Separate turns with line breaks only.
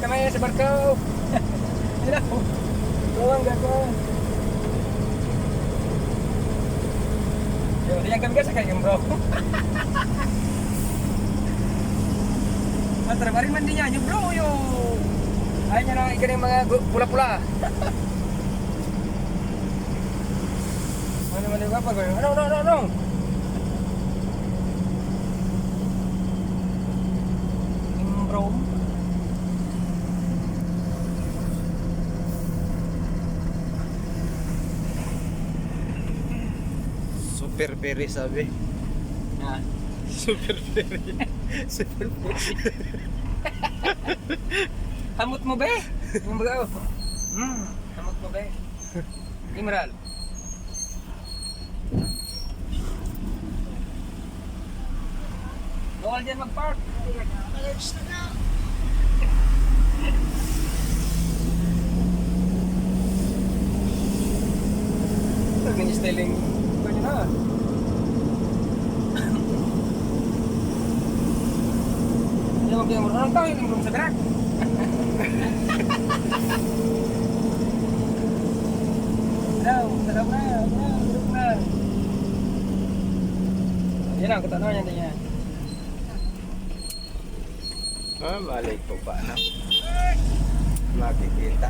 kami sa barko. Yan ako. Tuwang gagawin. Yo, diyan kami sa kayong bro. Matrabarin man din yan yung bro yung. Ayaw niya na ikan yung mga pula-pula. Ano man yung kapag? Ano? Bro.
Super peri sabi.
Ah.
Super peri. Super peri.
Hamot mo be? Yung baga. Hamot mo be? Imral. Bawal dyan mag-park. Ganyan styling. Pwede na. Hindi mo pinamuro. Anong tao yung room sa drag? Sarap na. Sarap na. Yan ang katanungan yan din yan.
Ah, malay ko pa na. Makikita.